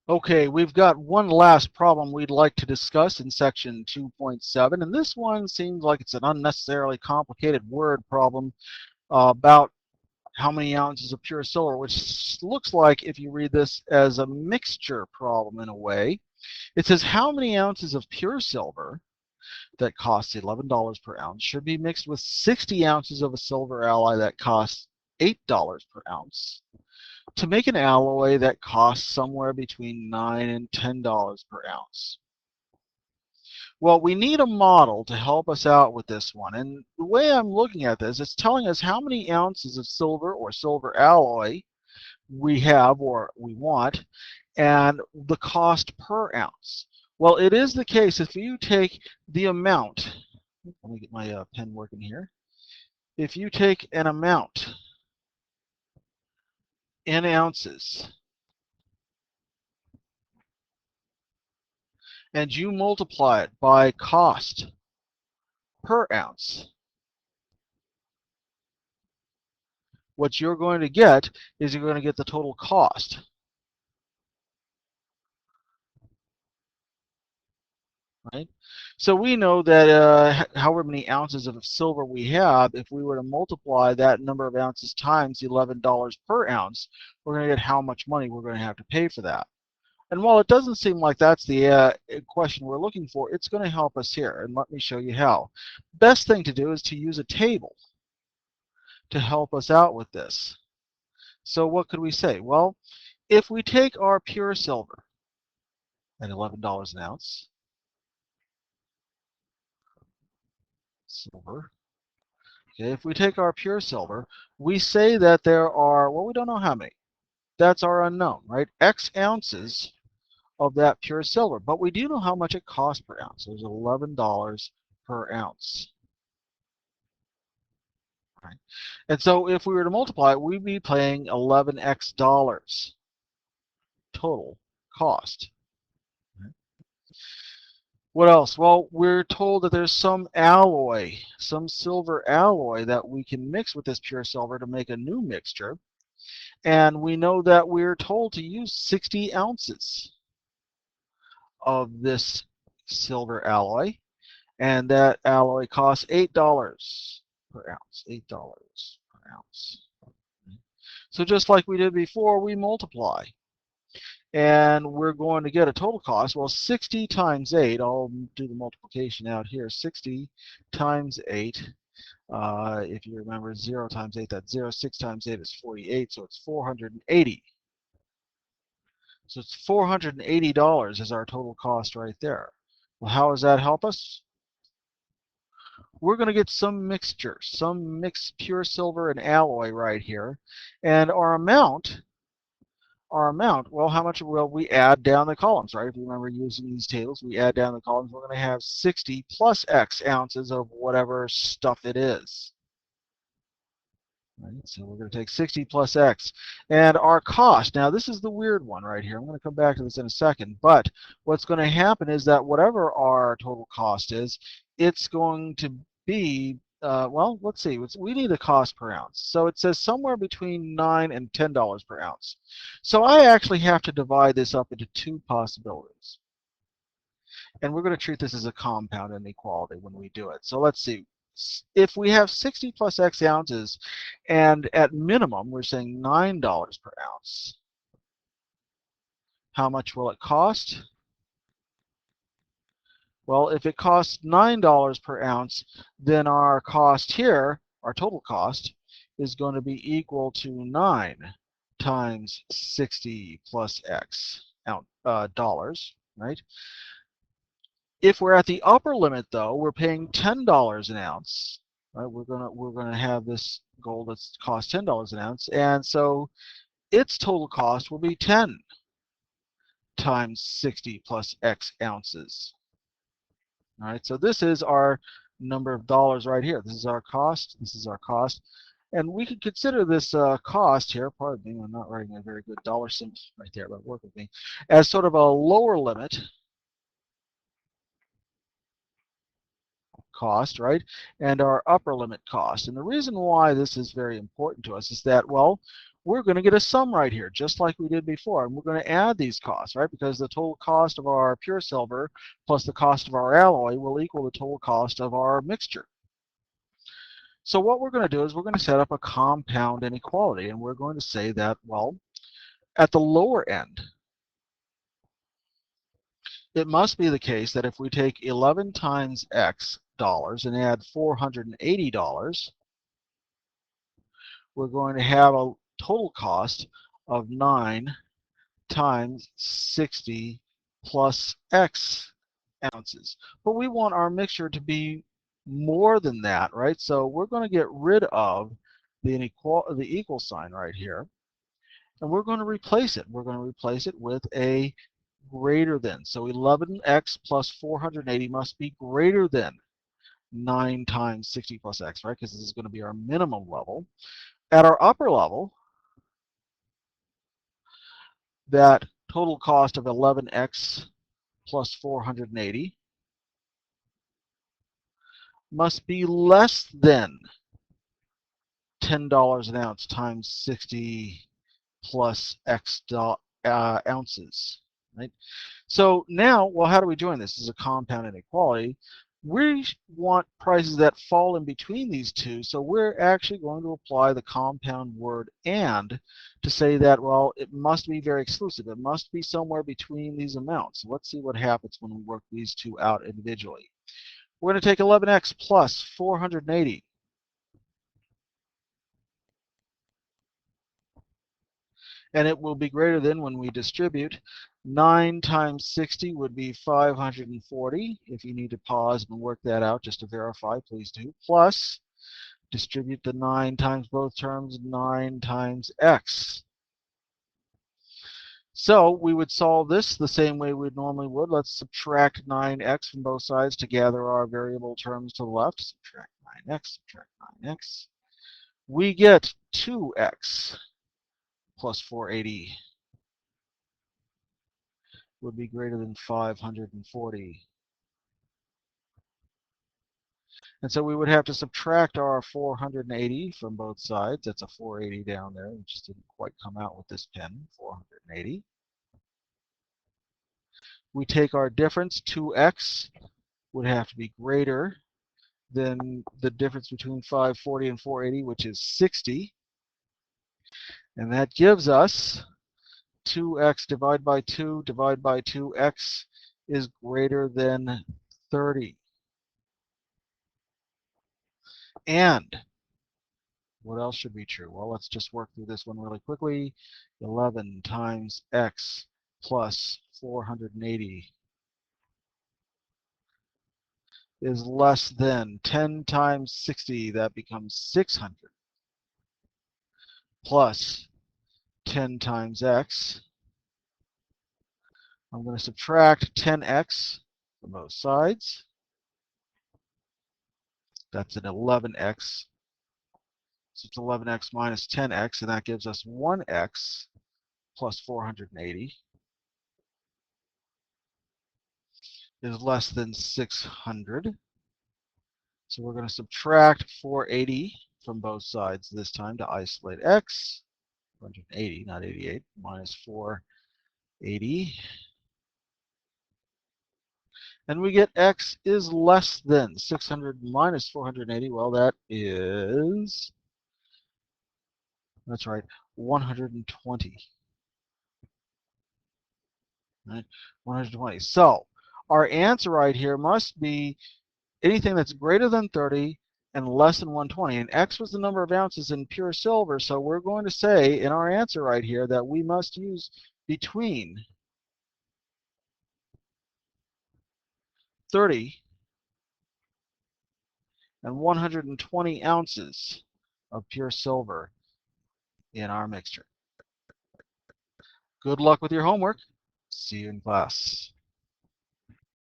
Okay, we've got one last problem we'd like to discuss in section 2.7, and this one seems like it's an unnecessarily complicated word problem about how many ounces of pure silver, which looks like, if you read this, as a mixture problem in a way. It says how many ounces of pure silver that costs $11 per ounce should be mixed with 60 ounces of a silver alloy that costs $8 per ounce to make an alloy that costs somewhere between $9 and $10 per ounce. Well, we need a model to help us out with this one. And the way I'm looking at this, it's telling us how many ounces of silver or silver alloy we have or we want, and the cost per ounce. Well, it is the case if you take the amount, let me get my pen working here. If you take an amount in ounces and you multiply it by cost per ounce, what you're going to get is you're going to get the total cost. Right? So we know that however many ounces of silver we have, if we were to multiply that number of ounces times $11 per ounce, we're going to get how much money we're going to have to pay for that. And while it doesn't seem like that's the question we're looking for, it's going to help us here. And let me show you how. Best thing to do is to use a table to help us out with this. So what could we say? Well, if we take our pure silver at $11 an ounce, silver, okay, if we take our pure silver, we say that there are, well, we don't know how many. That's our unknown, right? X ounces of that pure silver. But we do know how much it costs per ounce. There's $11 per ounce. Right? And so if we were to multiply it, we'd be paying $11x total cost. Right? What else? Well, we're told that there's some alloy, some silver alloy that we can mix with this pure silver to make a new mixture. And we know that we're told to use 60 ounces of this silver alloy. And that alloy costs $8 per ounce. $8 per ounce. So just like we did before, we multiply. And we're going to get a total cost. Well, 60 times 8, I'll do the multiplication out here. 60 times 8, if you remember 0 times 8, that's 0. 6 times 8 is 48, so it's 480. So it's $480 is our total cost right there. Well, how does that help us? We're going to get some mixture, some mixed pure silver and alloy right here. And well, how much will we add down the columns, right? If you remember using these tables, we add down the columns, we're going to have 60 plus X ounces of whatever stuff it is. Right? So we're going to take 60 plus X. And our cost, now this is the weird one right here. I'm going to come back to this in a second. But what's going to happen is that whatever our total cost is, it's going to be, well, let's see. We need a cost per ounce. So it says somewhere between $9 and $10 per ounce. So I actually have to divide this up into two possibilities. And we're going to treat this as a compound inequality when we do it. So let's see. If we have 60 plus X ounces, and at minimum we're saying $9 per ounce, how much will it cost? Well, if it costs $9 per ounce, then our cost here, our total cost, is going to be equal to 9 times 60 plus X dollars, right? If we're at the upper limit, though, we're paying $10 an ounce. Right? We're gonna have this gold that's cost $10 an ounce, and so its total cost will be 10 times 60 plus X ounces. All right, so this is our number of dollars right here. This is our cost. This is our cost. And we could consider this cost here, pardon me, I'm not writing a very good dollar symbol right there, but work with me, as sort of a lower limit cost, right? And our upper limit cost. And the reason why this is very important to us is that, well, we're going to get a sum right here, just like we did before. And we're going to add these costs, right? Because the total cost of our pure silver plus the cost of our alloy will equal the total cost of our mixture. So what we're going to do is we're going to set up a compound inequality. And we're going to say that, well, at the lower end, it must be the case that if we take 11 times x dollars and add $480, we're going to have a total cost of 9 times 60 plus x ounces. But we want our mixture to be more than that, right? So we're going to get rid of the equal sign right here, and we're going to replace it. We're going to replace it with a greater than. So 11x plus 480 must be greater than 9 times 60 plus x, right? Because this is going to be our minimum level. At our upper level, that total cost of 11x plus 480 must be less than $10 an ounce times 60 plus x ounces, right? So now, well, how do we join this? This is a compound inequality. We want prices that fall in between these two, so we're actually going to apply the compound word and to say that, well, it must be very exclusive. It must be somewhere between these amounts. Let's see what happens when we work these two out individually. We're going to take 11x plus 480. And it will be greater than when we distribute. 9 times 60 would be 540. If you need to pause and work that out just to verify, please do. Plus, distribute the 9 times both terms, 9 times x. So we would solve this the same way we normally would. Let's subtract 9x from both sides to gather our variable terms to the left. Subtract 9x, subtract 9x. We get 2x plus 480 would be greater than 540. And so we would have to subtract our 480 from both sides. That's a 480 down there. It just didn't quite come out with this pen, 480. We take our difference, 2x would have to be greater than the difference between 540 and 480, which is 60. And that gives us 2x divided by 2 divided by 2x is greater than 30. And what else should be true? Well, let's just work through this one really quickly. 11 times x plus 480 is less than 10 times 60. That becomes 600 plus 10 times x. I'm going to subtract 10x from both sides. That's an 11x. So it's 11x minus 10x, and that gives us 1x plus 480 is less than 600. So we're going to subtract 480 from both sides this time to isolate x. 480, not 88, minus 480. And we get x is less than 600 minus 480. Well, that is, that's right, 120. Right? 120. So our answer right here must be anything that's greater than 30 and less than 120. And x was the number of ounces in pure silver, so we're going to say in our answer right here that we must use between 30 and 120 ounces of pure silver in our mixture. Good luck with your homework. See you in class.